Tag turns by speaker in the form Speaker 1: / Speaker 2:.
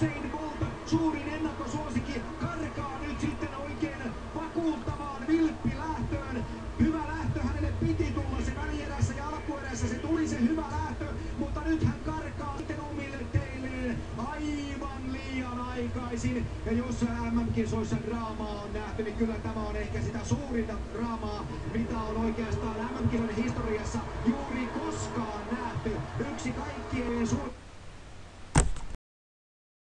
Speaker 1: Usain Bolt, suurin ennakkosuosikki, karkaa nyt sitten oikein vakuuttavaan vilppilähtöön. Hyvä lähtö, hänelle piti tulla se välierässä ja alkuerässä, se tuli se hyvä lähtö, mutta nyt hän karkaa sitten omille teilleen aivan liian aikaisin. Ja jos MM-kisoissa draamaa on nähty, niin kyllä tämä on ehkä sitä suurinta draamaa, mitä on oikeastaan MM-kisojen historiassa juuri koskaan nähty. Yksi kaikkien